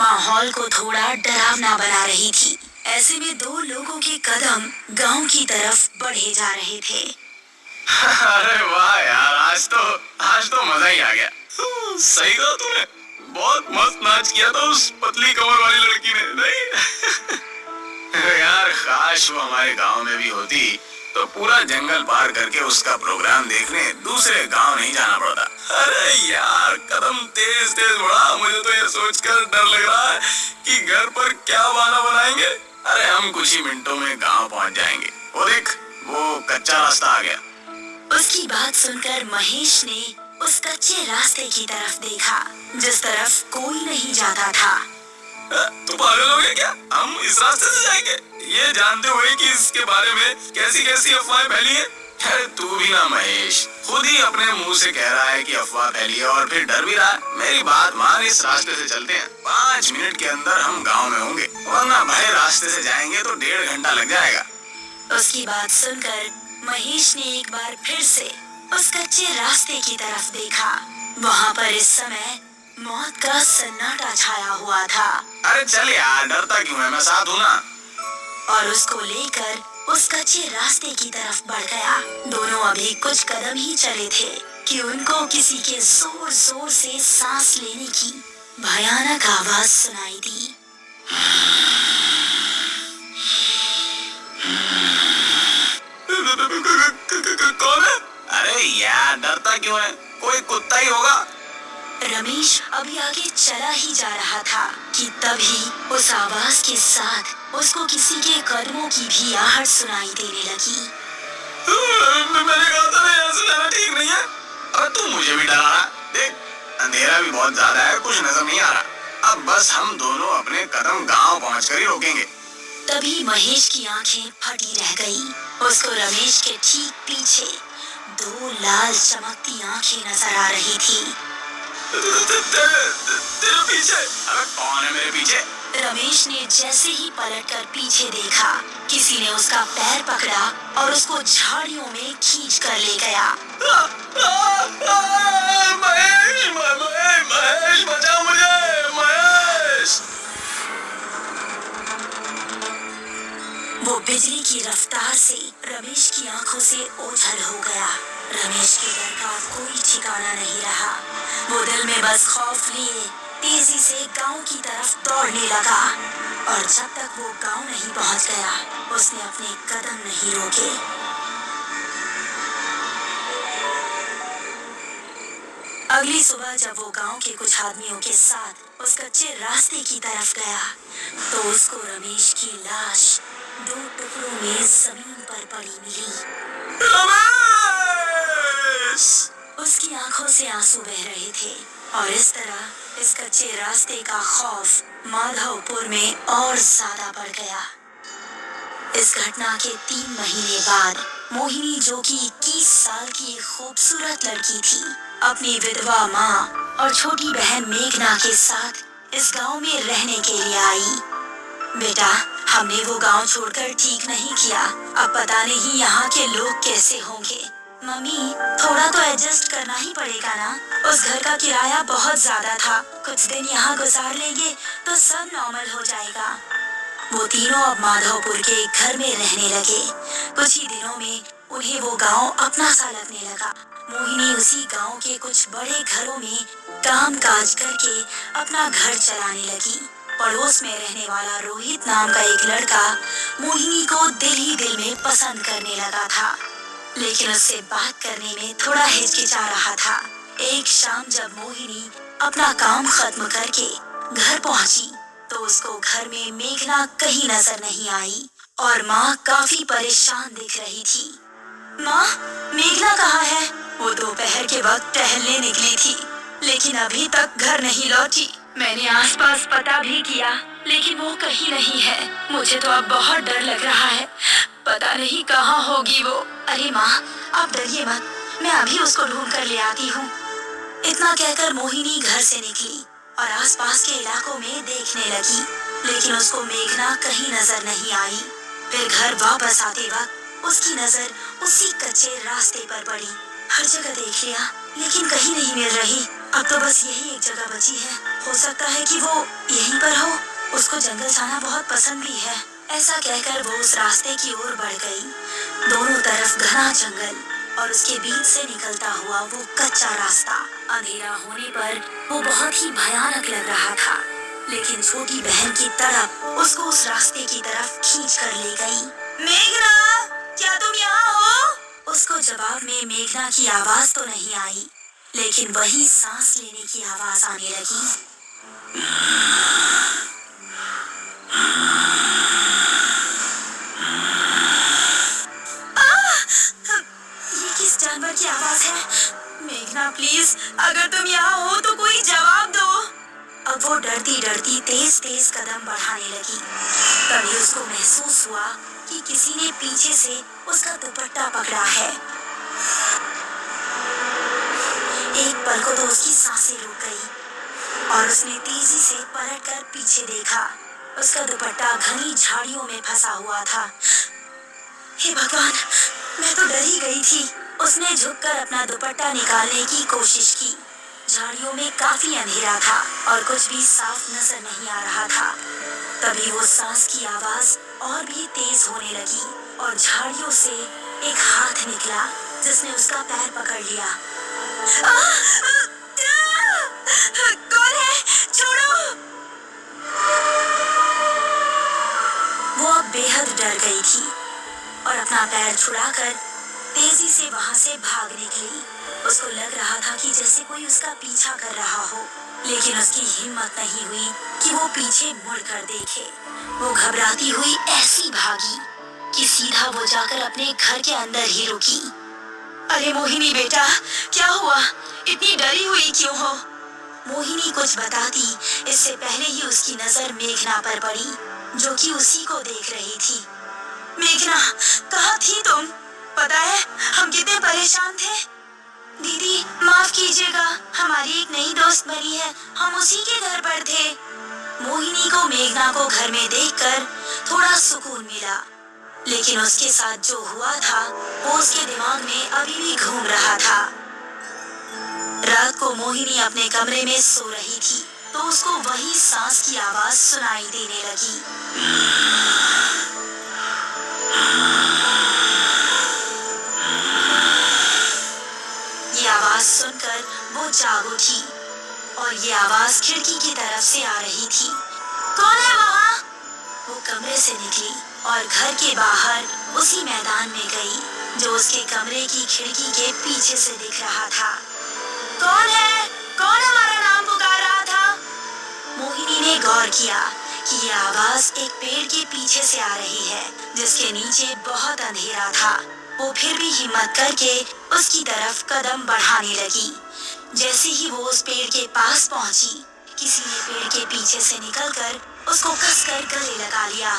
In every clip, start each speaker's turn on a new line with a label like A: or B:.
A: माहौल को थोड़ा डरावना बना रही थी। ऐसे में दो लोगों के कदम गांव की तरफ बढ़े जा रहे थे।
B: अरे वाह यार, आज तो मजा ही आ गया। सही कहा तूने, बहुत मस्त नाच किया था उस पतली कमर वाली लड़की ने, नहीं? यार काश वो हमारे गांव में भी होती तो पूरा जंगल पार करके उसका प्रोग्राम देखने दूसरे गांव नहीं जाना पड़ता। अरे यार कदम तेज तेज बढ़ा, मुझे तो ये सोचकर डर लग रहा है कि घर पर क्या बहाना बनाएंगे। अरे हम कुछ ही मिनटों में गांव पहुंच जाएंगे। वो देख, वो कच्चा रास्ता आ गया।
A: उसकी बात सुनकर महेश ने उस कच्चे रास्ते की तरफ देखा जिस तरफ कोई नहीं जाता था।
B: तू पागल हो गया क्या? हम इस रास्ते से जाएंगे ये जानते हुए कि इसके बारे में कैसी कैसी अफवाहें फैली है। तू भी ना महेश, खुद ही अपने मुंह से कह रहा है कि अफवाह फैली है और फिर डर भी रहा है। मेरी बात मान, इस रास्ते से चलते हैं। 5 मिनट के अंदर हम गांव में होंगे, वरना भले रास्ते से जाएंगे तो 1.5 घंटा लग जाएगा।
A: उसकी बात सुनकर महेश ने एक बार फिर से उस कच्चे रास्ते की तरफ देखा। वहाँ पर इस समय मौत का सन्नाटा छाया हुआ था।
B: अरे चल यार, डरता क्यों है, मैं साथ हूँ ना।
A: और उसको लेकर उस कच्चे रास्ते की तरफ बढ़ गया। दोनों अभी कुछ कदम ही चले थे कि उनको किसी के जोर जोर से सांस लेने की भयानक आवाज सुनाई दी।
B: कौन है? अरे यार डरता क्यों है, कोई कुत्ता ही होगा।
A: रमेश अभी आगे चला ही जा रहा था कि तभी उस आवाज के साथ उसको किसी के कदमों की भी आहट सुनाई देने लगी।
B: मैंने कहा था ना, ऐसे जाना ठीक नहीं है। अरे तू मुझे भी डरा रहा। देख, अंधेरा भी बहुत ज्यादा है, कुछ नजर नहीं आ रहा। अब बस हम दोनों अपने कदम गांव पहुंचकर ही रोकेंगे।
A: तभी महेश की आंखें फटी रह गई। उसको रमेश के ठीक पीछे 2 लाल चमकती आंखें नजर आ रही थी।
B: तेरे पीछे? अबे कौन है मेरे पीछे?
A: रमेश ने जैसे ही पलटकर पीछे देखा, किसी ने उसका पैर पकड़ा और उसको झाड़ियों में खींच कर ले गया।
B: महेश, महेश बचाओ मुझे, महेश।
A: वो बिजली की रफ्तार से रमेश की आंखों से ओझल हो गया। रमेश के डर का कोई ठिकाना नहीं रहा। वो दिल में बस खौफ लिए तेजी से गांव की तरफ दौड़ने लगा और जब तक वो गांव नहीं पहुंच गया, उसने अपने कदम नहीं रोके। अगली सुबह जब वो गांव के कुछ आदमियों के साथ उस कच्चे रास्ते की तरफ गया तो उसको रमेश की लाश 2 टुकड़ों में जमीन पर पड़ी मिली। उसकी आंखों से आंसू बह रहे थे और इस तरह इस कच्चे रास्ते का खौफ माधवपुर में और ज्यादा बढ़ गया। इस घटना के 3 महीने बाद मोहिनी, जो कि 21 साल की एक खूबसूरत लड़की थी, अपनी विधवा माँ और छोटी बहन मेघना के साथ इस गांव में रहने के लिए आई। बेटा, हमने वो गांव छोड़कर ठीक नहीं किया। अब पता नहीं यहाँ के लोग कैसे होंगे। मम्मी, थोड़ा तो एडजस्ट करना ही पड़ेगा ना। उस घर का किराया बहुत ज्यादा था। कुछ दिन यहाँ गुजार लेंगे तो सब नॉर्मल हो जाएगा। वो तीनों अब माधवपुर के एक घर में रहने लगे। कुछ ही दिनों में उन्हें वो गांव अपना सा लगने लगा। मोहिनी उसी गांव के कुछ बड़े घरों में काम काज करके अपना घर चलाने लगी। पड़ोस में रहने वाला रोहित नाम का एक लड़का मोहिनी को दिल ही दिल में पसंद करने लगा था, लेकिन उससे बात करने में थोड़ा हिचकिचा रहा था। एक शाम जब मोहिनी अपना काम खत्म करके घर पहुंची तो उसको घर में मेघना कहीं नजर नहीं आई और माँ काफी परेशान दिख रही थी। माँ, मेघना कहाँ है? वो दोपहर के वक्त टहलने निकली थी, लेकिन अभी तक घर नहीं लौटी। मैंने आसपास पता भी किया, लेकिन वो कहीं नहीं है। मुझे तो अब बहुत डर लग रहा है, पता नहीं कहाँ होगी वो। अरे माँ, आप डरिए मत, मैं अभी उसको ढूंढ कर ले आती हूँ। इतना कहकर मोहिनी घर से निकली और आसपास के इलाकों में देखने लगी, लेकिन उसको मेघना कहीं नजर नहीं आई। फिर घर वापस आते वक्त उसकी नजर उसी कच्चे रास्ते पर पड़ी। हर जगह देख लिया, लेकिन कहीं नहीं मिल रही। अब तो बस यही एक जगह बची है। हो सकता है कि वो यही यहीं पर हो। उसको जंगल जाना बहुत पसंद भी है। ऐसा कहकर वो उस रास्ते की ओर बढ़ गई। दोनों तरफ घना जंगल और उसके बीच से निकलता हुआ वो कच्चा रास्ता। अंधेरा होने पर वो बहुत ही भयानक लग रहा था, लेकिन छोटी बहन की तड़प उसको उस रास्ते की तरफ खींच कर ले गई। मेघना, क्या तुम यहाँ हो? उसको जवाब में मेघना की आवाज तो नहीं आई, लेकिन वही सांस लेने की आवाज आने लगी। ये किस जानवर की आवाज है? मेघना प्लीज, अगर तुम यहाँ हो तो कोई जवाब दो। अब वो डरती डरती तेज तेज कदम बढ़ाने लगी। तभी उसको महसूस हुआ कि किसी ने पीछे से उसका दुपट्टा पकड़ा है। एक पल को तो उसकी सांसें रुक गई और उसने तेजी से पलटकर पीछे देखा। उसका दुपट्टा घनी झाड़ियों में फंसा हुआ था। हे भगवान, मैं तो डर ही गई थी। उसने झुककर अपना दुपट्टा निकालने की कोशिश की। झाड़ियों में काफी अंधेरा था और कुछ भी साफ नजर नहीं आ रहा था। तभी वो सांस की आवाज और भी तेज होने लगी और झाड़ियों से एक हाथ निकला जिसने उसका पैर पकड़ लिया। कौन है? छोड़ो! वो अब बेहद डर गई थी और अपना पैर छुड़ाकर तेजी से वहां से भाग निकली। उसको लग रहा था कि जैसे कोई उसका पीछा कर रहा हो, लेकिन उसकी हिम्मत नहीं हुई कि वो पीछे मुड़कर देखे। वो घबराती हुई ऐसी भागी कि सीधा वो जाकर अपने घर के अंदर ही रुकी। अरे मोहिनी बेटा, क्या हुआ? इतनी डरी हुई क्यों हो? मोहिनी कुछ बताती इससे पहले ही उसकी नजर मेघना पर पड़ी, जो कि उसी को देख रही थी। मेघना, कहाँ थी तुम? पता है हम कितने परेशान थे। दीदी माफ कीजिएगा, हमारी एक नई दोस्त बनी है, हम उसी के घर पर थे। मोहिनी को मेघना को घर में देखकर थोड़ा सुकून मिला, लेकिन उसके साथ जो हुआ था वो उसके दिमाग में अभी भी घूम रहा था। रात को मोहिनी अपने कमरे में सो रही थी तो उसको वही सांस की आवाज सुनाई देने लगी। ये आवाज सुनकर वो जाग उठी और ये आवाज खिड़की की तरफ से आ रही थी। कौन है वहाँ? वो कमरे से निकली और घर के बाहर उसी मैदान में गई जो उसके कमरे की खिड़की के पीछे से दिख रहा था। कौन है? कौन हमारा नाम पुकार रहा था? मोहिनी ने गौर किया कि ये आवाज एक पेड़ के पीछे से आ रही है जिसके नीचे बहुत अंधेरा था। वो फिर भी हिम्मत करके उसकी तरफ कदम बढ़ाने लगी। जैसे ही वो उस पेड़ के पास पहुंची, किसी ने पेड़ के पीछे से निकलकर उसको कसकर गले लगा लिया।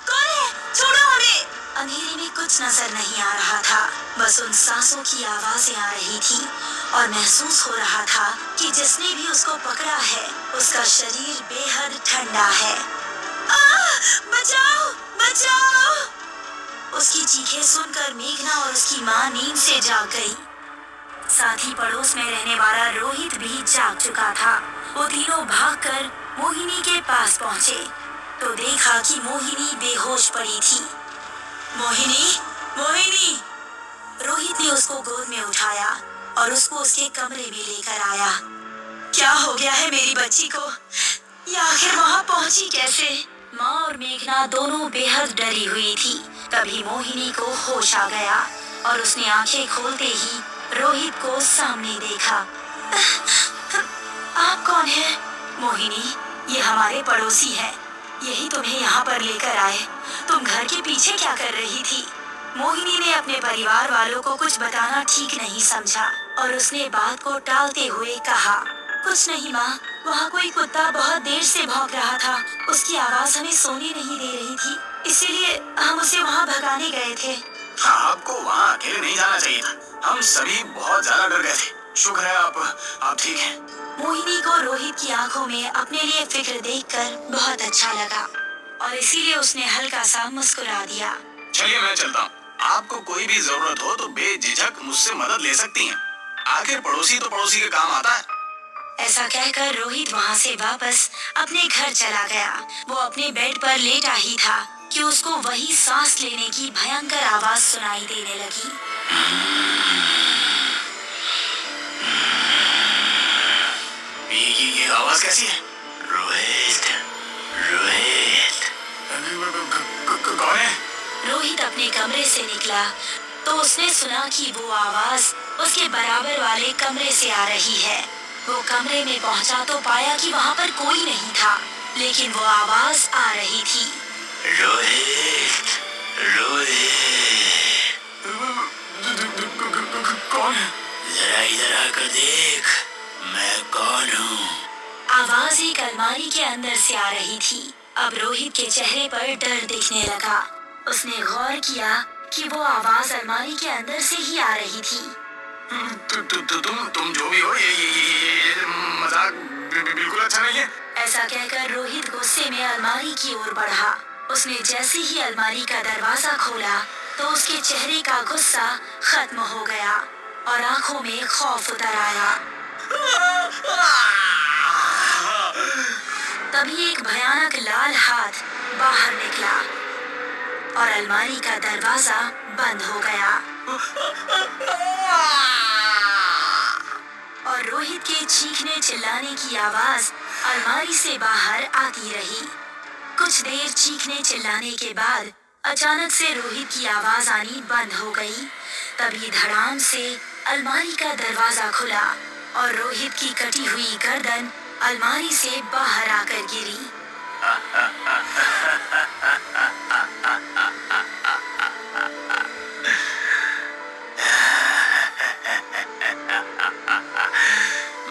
A: कौन है? छोड़ो हमें! अंधेरे में कुछ नजर नहीं आ रहा था, बस उन सांसों की आवाजें आ रही थी और महसूस हो रहा था कि जिसने भी उसको पकड़ा है उसका शरीर बेहद ठंडा है। बचाओ! बचाओ! उसकी चीखें सुनकर मेघना और उसकी माँ नींद से जाग गई। साथ ही पड़ोस में रहने वाला रोहित भी जाग चुका था। वो तीनों भागकर मोहिनी के पास पहुंचे तो देखा कि मोहिनी बेहोश पड़ी थी। मोहिनी, मोहिनी! रोहित ने उसको गोद में उठाया और उसको उसके कमरे में लेकर आया। क्या हो गया है मेरी बच्ची को? ये आखिर वहाँ पहुंची कैसे? माँ और मेघना दोनों बेहद डरी हुई थी। तभी मोहिनी को होश आ गया और उसने आंखें खोलते ही रोहित को सामने देखा। आप कौन हैं? मोहिनी, ये हमारे पड़ोसी हैं। यही तुम्हें यहाँ पर लेकर आए। तुम घर के पीछे क्या कर रही थी? मोहिनी ने अपने परिवार वालों को कुछ बताना ठीक नहीं समझा और उसने बात को टालते हुए कहा, कुछ नहीं माँ, वहाँ कोई कुत्ता बहुत देर से भौंक रहा था। उसकी आवाज हमें सोने नहीं दे रही थी, इसीलिए हम उसे वहाँ भगाने गए थे।
B: हाँ, आपको वहाँ अकेले नहीं जाना चाहिए था। हम सभी बहुत ज्यादा डर गए थे। शुक्र है आप ठीक हैं।
A: मोहिनी को रोहित की आंखों में अपने लिए फिक्र देखकर बहुत अच्छा लगा और इसीलिए उसने हल्का सा मुस्कुरा दिया।
B: चलिए मैं चलता हूँ। आपको कोई भी जरूरत हो तो बेझिझक मुझसे मदद ले सकती हैं। आखिर पड़ोसी तो पड़ोसी के काम आता है।
A: ऐसा कहकर रोहित वहाँ से वापस अपने घर चला गया। वो अपने बेड पर लेटा ही था कि उसको वही सांस लेने की भयंकर आवाज सुनाई देने लगी।
B: ये आवाज कैसी है? रोहित, रोहित, कौन है?
A: रोहित अपने कमरे से निकला तो उसने सुना कि वो आवाज उसके बराबर वाले कमरे से आ रही है। वो कमरे में पहुंचा तो पाया कि वहाँ पर कोई नहीं था, लेकिन वो आवाज आ रही थी।
B: रोहित, रोहित, कौन है? जरा इधर आकर देख, मैं कौन हूँ?
A: आवाज एक अलमारी के अंदर से आ रही थी। अब रोहित के चेहरे पर डर दिखने लगा। उसने गौर किया कि वो आवाज अलमारी के अंदर से ही आ रही थी।
B: तुम जो भी हो, ये मजाक बिल्कुल अच्छा नहीं है।
A: ऐसा कहकर रोहित गुस्से में अलमारी की ओर बढ़ा। उसने जैसे ही अलमारी का दरवाजा खोला तो उसके चेहरे का गुस्सा खत्म हो गया और आंखों में खौफ उतर आया। तभी एक भयानक लाल हाथ बाहर निकला और अलमारी का दरवाजा बंद हो गया और रोहित के चीखने चिल्लाने की आवाज अलमारी से बाहर आती रही। कुछ देर चीखने चिल्लाने के बाद अचानक से रोहित की आवाज आनी बंद हो गई। तभी धड़ाम से अलमारी का दरवाजा खुला और रोहित की कटी हुई गर्दन अलमारी से बाहर आकर गिरी।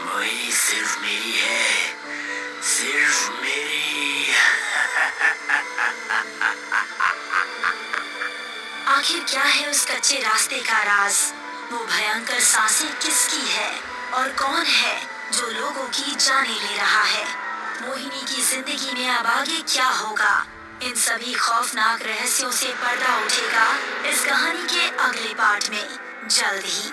B: वही सिर्फ मेरी है, सिर्फ मेरी।
A: आखिर क्या है उस कच्चे रास्ते का राज? वो भयंकर सांसें किसकी है और कौन है जो लोगों की जाने ले रहा है? मोहिनी की जिंदगी में अब आगे क्या होगा? इन सभी खौफनाक रहस्यों से पर्दा उठेगा इस कहानी के अगले पार्ट में जल्द ही।